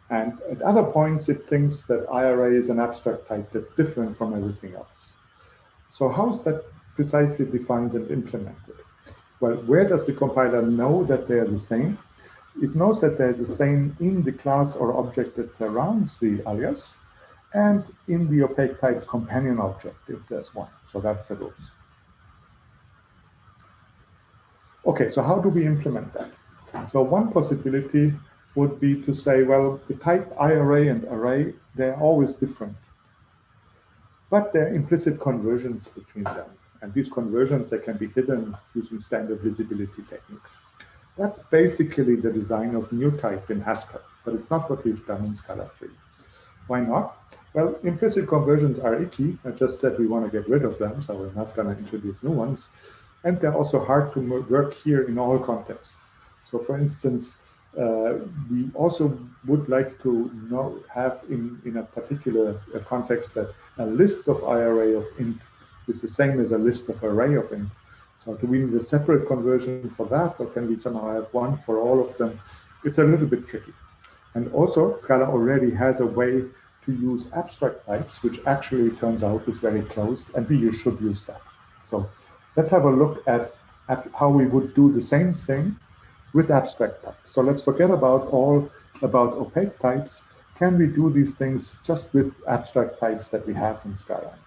And at other points, it thinks that IArray is an abstract type that's different from everything else. So how is that precisely defined and implemented? Well, where does the compiler know that they are the same? It knows that they're the same in the class or object that surrounds the alias and in the opaque type's companion object, if there's one. So that's the rules. Okay, so how do we implement that? So one possibility would be to say, well, the type IArray and array, they're always different. But there are implicit conversions between them. And these conversions, they can be hidden using standard visibility techniques. That's basically the design of new type in Haskell, but it's not what we've done in Scala 3. Why not? Well, implicit conversions are icky. I just said we want to get rid of them, so we're not going to introduce new ones. And they're also hard to work here in all contexts. So for instance, we also would like to have in a particular context that a list of IArray of int is the same as a list of array of int. So do we need a separate conversion for that, or can we somehow have one for all of them? It's a little bit tricky. And also, Scala already has a way to use abstract types, which actually turns out is very close, and we should use that. So let's have a look at how we would do the same thing with abstract types. So let's forget about opaque types. Can we do these things just with abstract types that we have in Scala?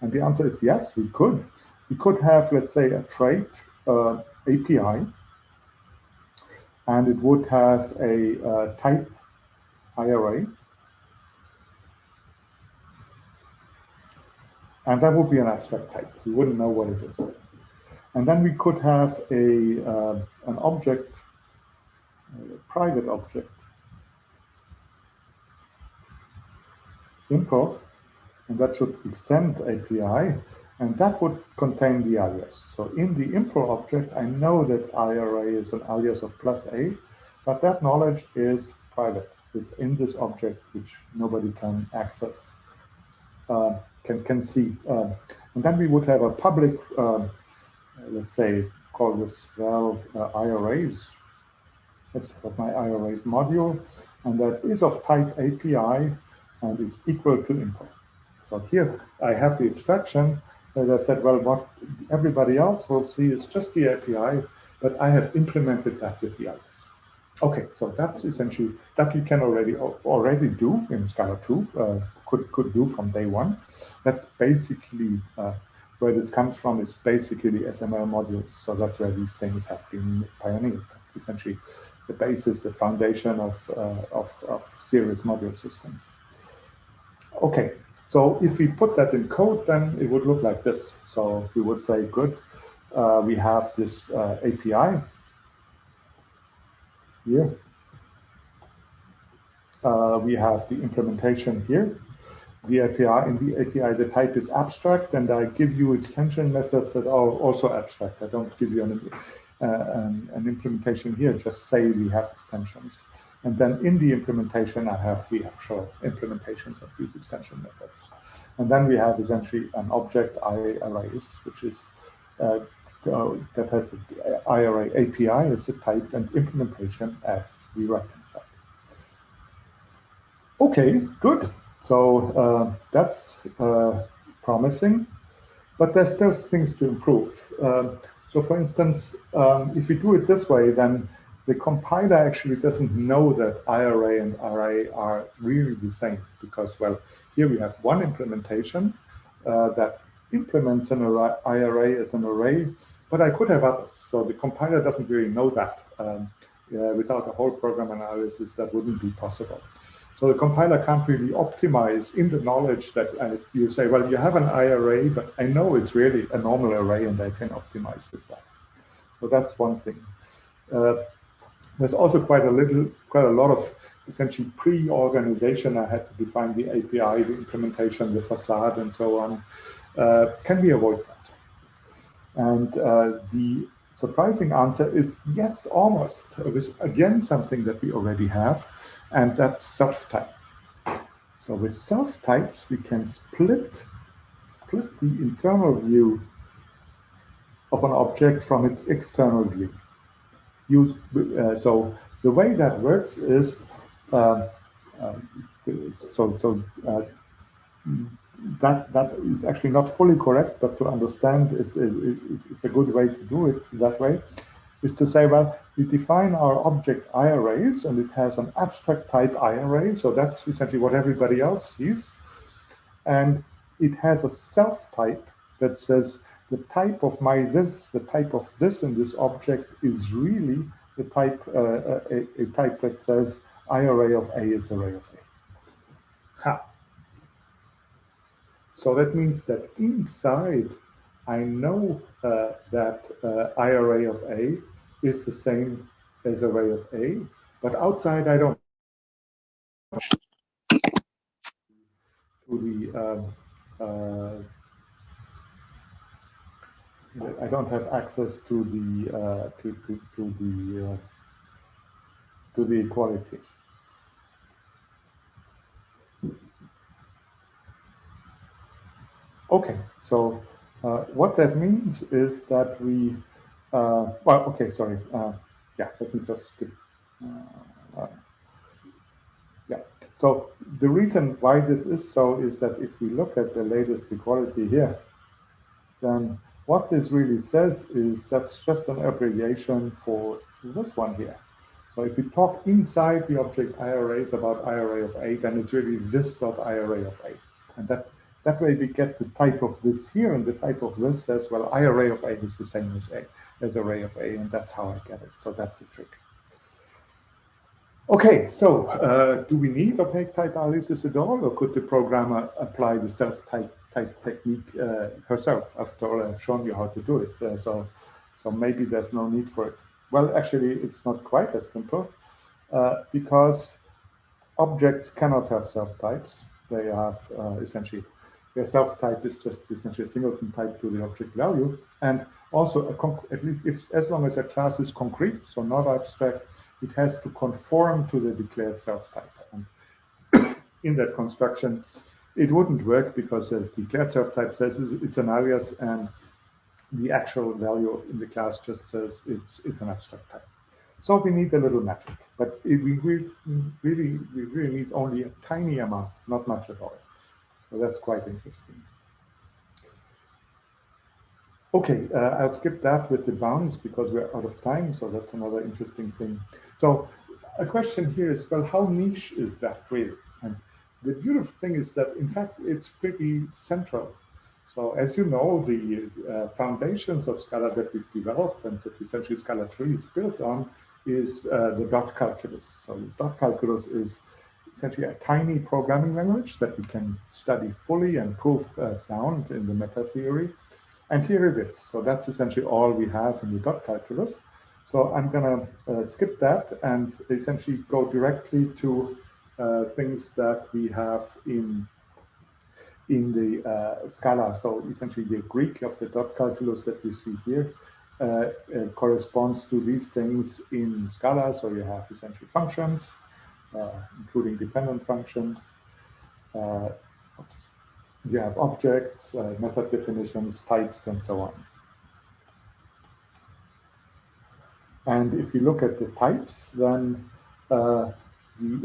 And the answer is yes, we could. We could have, let's say, a trait API, and it would have a type IArray. And that would be an abstract type. We wouldn't know what it is. And then we could have an object, a private object, import, and that should extend API, and that would contain the alias. So in the import object, I know that IRA is an alias of +A, but that knowledge is private. It's in this object which nobody can access, can see. And then we would have a public, let's say, call this val IRAs. That's my IRAs module, and that is of type API and is equal to import. So here I have the abstraction that I said, well, what everybody else will see is just the API, but I have implemented that with the alias. Okay, so that's essentially that you can already do in Scala 2, could do from day one. That's basically where this comes from, is basically SML modules. So that's where these things have been pioneered. That's essentially the basis, the foundation of serious module systems. Okay, so if we put that in code, then it would look like this. So we would say, good, we have this API here. We have the implementation here. The API, in the API, the type is abstract, and I give you extension methods that are also abstract. I don't give you an implementation here, just say we have extensions. And then in the implementation, I have the actual implementations of these extension methods. And then we have essentially an object IRAs, which is that has the IRA API as a type and implementation as the right-hand side. Okay, good. So that's promising, but there's still things to improve. So for instance, if we do it this way, then the compiler actually doesn't know that IRA and array are really the same, because, well, here we have one implementation that implements an IRA as an array, but I could have others. So the compiler doesn't really know that. Without a whole program analysis, that wouldn't be possible. So the compiler can't really optimize in the knowledge that you say, well, you have an IRA, but I know it's really a normal array and I can optimize with that. So that's one thing. There's also quite a lot of essentially pre-organization. I had to define the API, the implementation, the facade, and so on. Can we avoid that? And the surprising answer is yes, almost. It was again something that we already have, and that's self-type. So with self-types, we can split the internal view of an object from its external view. So the way that works is that is actually not fully correct, but to understand it's a good way to do it that way, is to say, well, we define our object IRAs, and it has an abstract type IRA, so that's essentially what everybody else sees. And it has a self-type that says the type of the type of this in this object is really the type, a type that says IRA of A is array of A. Ha. So that means that inside, I know that IRA of A is the same as array of A, but outside I don't. I don't have access to the equality. Okay, so what that means is that we, well, okay, sorry. Yeah, let me just skip. Yeah, so the reason why this is so is that if we look at the latest equality here, then what this really says is that's just an abbreviation for this one here. So if we talk inside the object IRAs about IRA of A, then it's really this dot IRA of A. And that way we get the type of this here, and the type of this says, well, IRA of A is the same as array of A, and that's how I get it. So that's the trick. Okay, so do we need opaque type aliases at all, or could the programmer apply the self-type type technique herself. After all, I've shown you how to do it. So maybe there's no need for it. Well, actually, it's not quite as simple because objects cannot have self-types. They have essentially, their self-type is just essentially a singleton type to the object value. And also, at least as long as a class is concrete, so not abstract, it has to conform to the declared self-type. And in that construction, it wouldn't work because the declared self-type says it's an alias, and the actual value in the class just says it's an abstract type. So we need a little magic, but we really need only a tiny amount, not much at all. So that's quite interesting. Okay, I'll skip that with the bounds because we're out of time. So that's another interesting thing. So a question here is, well, how niche is that really? And the beautiful thing is that, in fact, it's pretty central. So as you know, the foundations of Scala that we've developed and that essentially Scala 3 is built on is the dot calculus. So the dot calculus is essentially a tiny programming language that we can study fully and prove sound in the meta theory. And here it is. So that's essentially all we have in the dot calculus. So I'm going to skip that and essentially go directly to things that we have in the Scala. So essentially the Greek of the dot calculus that you see here corresponds to these things in Scala. So you have essentially functions, including dependent functions. You have objects, method definitions, types, and so on. And if you look at the types, then the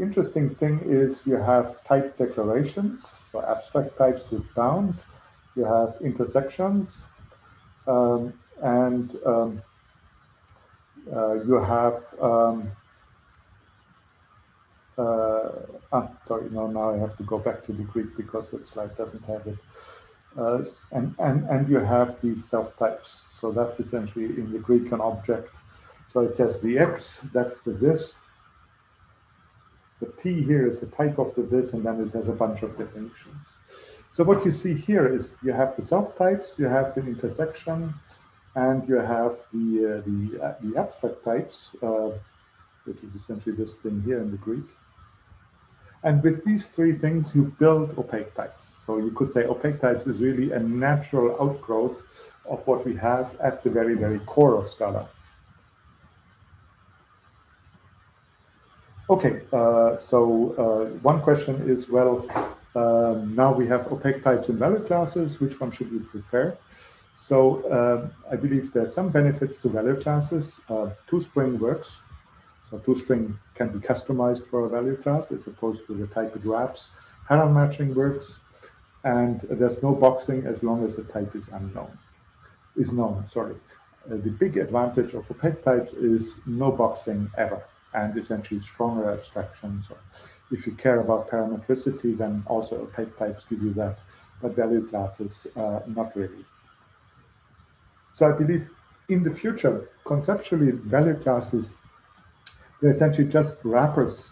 interesting thing is you have type declarations, so abstract types with bounds. You have intersections, and you have sorry, no, now I have to go back to the Greek because the slide doesn't have it. And you have these self-types. So that's essentially in the Greek an object. So it says the X, that's the this. The T here is the type of the this, and then it has a bunch of definitions. So what you see here is you have the self-types, you have the intersection, and you have the abstract types, which is essentially this thing here in the Greek. And with these three things, you build opaque types. So you could say opaque types is really a natural outgrowth of what we have at the very, very core of Scala. Okay, so one question is, well, now we have opaque types and value classes. Which one should we prefer? So I believe there are some benefits to value classes. ToString works. So toString can be customized for a value class as opposed to the type it wraps. Pattern matching works, and there's no boxing as long as the type is known. The big advantage of opaque types is no boxing ever, and essentially stronger abstraction. So if you care about parametricity, then also opaque types give you that, but value classes, not really. So I believe in the future, conceptually, value classes, they're essentially just wrappers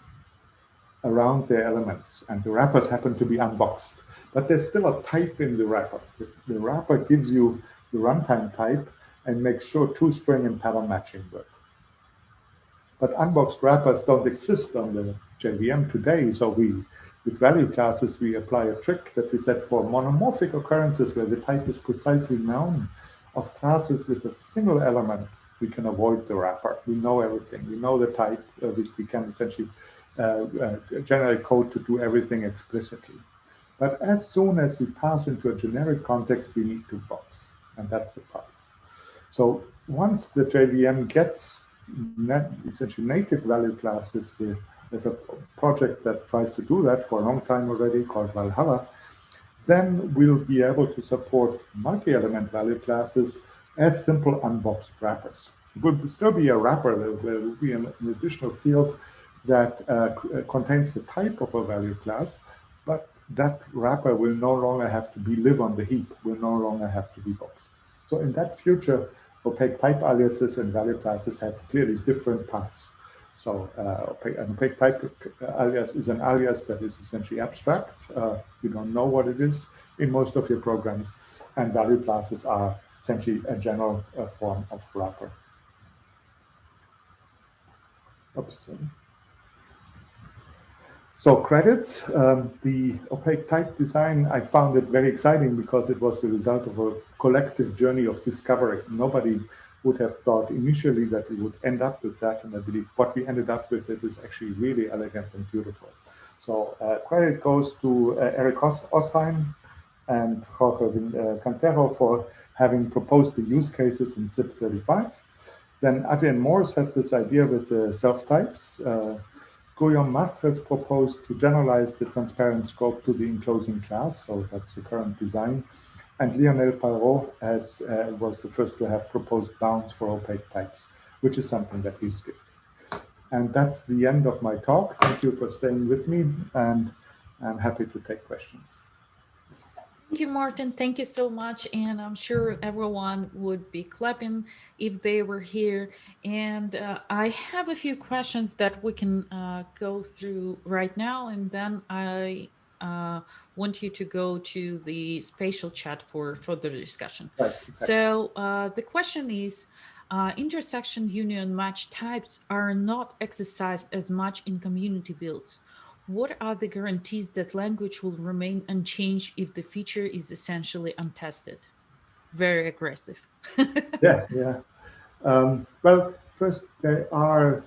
around their elements, and the wrappers happen to be unboxed. But there's still a type in the wrapper. The wrapper gives you the runtime type and makes sure toString and pattern matching work. But unboxed wrappers don't exist on the JVM today, so with value classes, we apply a trick that we set for monomorphic occurrences where the type is precisely known of classes with a single element. We can avoid the wrapper. We know everything. We know the type. We can essentially generate code to do everything explicitly. But as soon as we pass into a generic context, we need to box, and that's the price. So once the JVM gets essentially native value classes, there's a project that tries to do that for a long time already called Valhalla, then we'll be able to support multi-element value classes as simple unboxed wrappers. It will still be a wrapper. There will be an additional field that contains the type of a value class, but that wrapper will no longer have to live on the heap, will no longer have to be boxed. So in that future, opaque type aliases and value classes have clearly different paths. So an opaque type alias is an alias that is essentially abstract. You don't know what it is in most of your programs, and value classes are essentially a general form of wrapper. Oops. Sorry. So credits, the opaque type design, I found it very exciting because it was the result of a collective journey of discovery. Nobody would have thought initially that we would end up with that, and I believe what we ended up with it is actually really elegant and beautiful. So credit goes to Eric Ostheim and Jorge Cantero for having proposed the use cases in ZIP 35. Then Adrian Morse had this idea with the self-types. Guillaume Martres proposed to generalize the transparent scope to the enclosing class, so that's the current design. And Lionel Parot was the first to have proposed bounds for opaque types, which is something that we skipped. And that's the end of my talk. Thank you for staying with me, and I'm happy to take questions. Thank you, Martin. Thank you so much. And I'm sure everyone would be clapping if they were here. And I have a few questions that we can go through right now. And then I want you to go to the spatial chat for further discussion. Right, exactly. So the question is, intersection union match types are not exercised as much in community builds. What are the guarantees that language will remain unchanged if the feature is essentially untested? Very aggressive. Yeah. Well, first there are,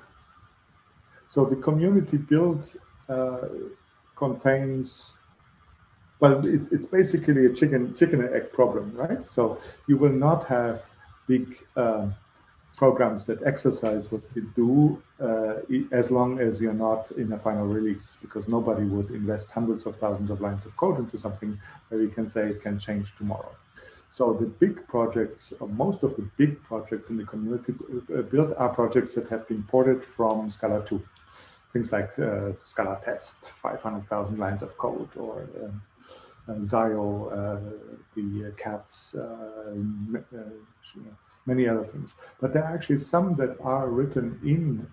so the community build contains, well, it's basically a chicken and egg problem, right? So you will not have big programs that exercise what you do as long as you're not in a final release, because nobody would invest hundreds of thousands of lines of code into something where you can say it can change tomorrow. So the big projects, or most of the big projects in the community build are projects that have been ported from Scala 2. Things like Scala test, 500,000 lines of code, or Zio, the cats, many other things. But there are actually some that are written in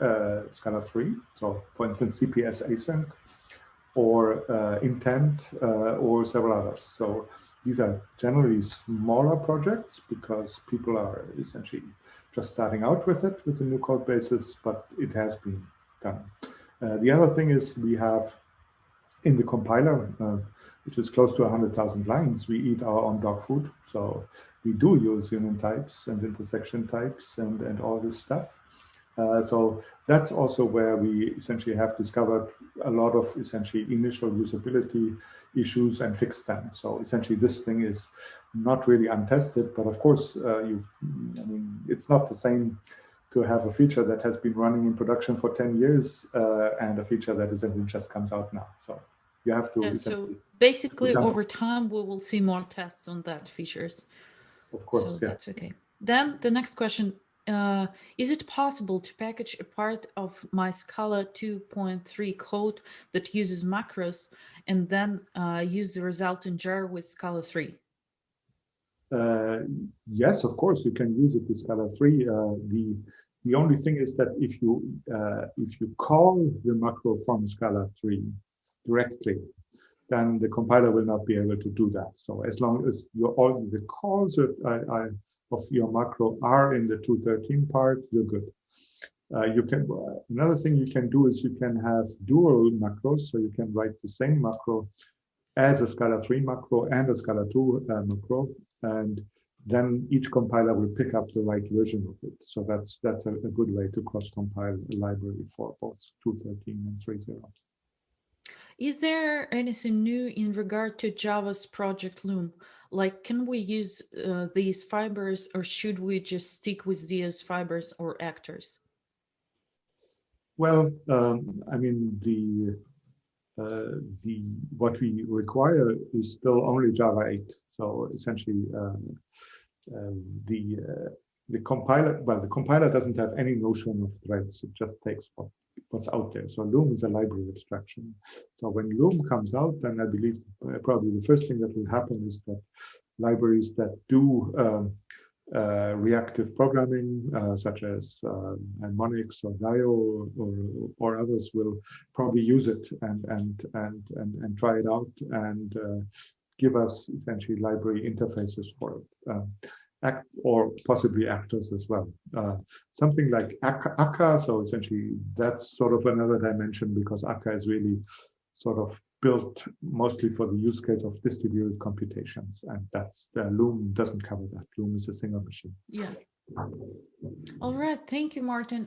Scala 3. So for instance, CPS async, or intent, or several others. So these are generally smaller projects because people are essentially just starting out with it, with the new code bases, but it has been done. The other thing is we have in the compiler, which is close to 100,000 lines, we eat our own dog food. So we do use union types and intersection types and all this stuff. So that's also where we essentially have discovered a lot of essentially initial usability issues and fixed them. So essentially this thing is not really untested, but of course, it's not the same to have a feature that has been running in production for 10 years and a feature that essentially just comes out now. So you have to. Yeah, so basically over time, we will see more tests on that features. Of course, so yeah. That's okay. Then the next question, is it possible to package a part of my Scala 2.3 code that uses macros and then use the result in jar with Scala 3? Yes, of course, you can use it with Scala 3. The only thing is that if you call the macro from Scala 3 directly, then the compiler will not be able to do that. So as long as all the calls of your macro are in the 2.13 part, you're good. Another thing you can do is you can have dual macros, so you can write the same macro as a Scala 3 macro and a Scala 2 macro, and then each compiler will pick up the right version of it. So that's a good way to cross-compile a library for both 2.13 and 3.0. Is there anything new in regard to Java's project Loom? Like, can we use these fibers, or should we just stick with these fibers or actors? Well, what we require is still only Java 8. So essentially, the compiler doesn't have any notion of threads. It just takes what's out there. So Loom is a library abstraction. So when Loom comes out, then I believe probably the first thing that will happen is that libraries that do reactive programming, such as Monix or Dio or others, will probably use it and try it out and give us essentially library interfaces for it, or possibly actors as well. Something like Akka, so essentially that's sort of another dimension, because Akka is really sort of built mostly for the use case of distributed computations, and that's Loom doesn't cover that. Loom is a single machine. Yeah. All right, thank you, Martin.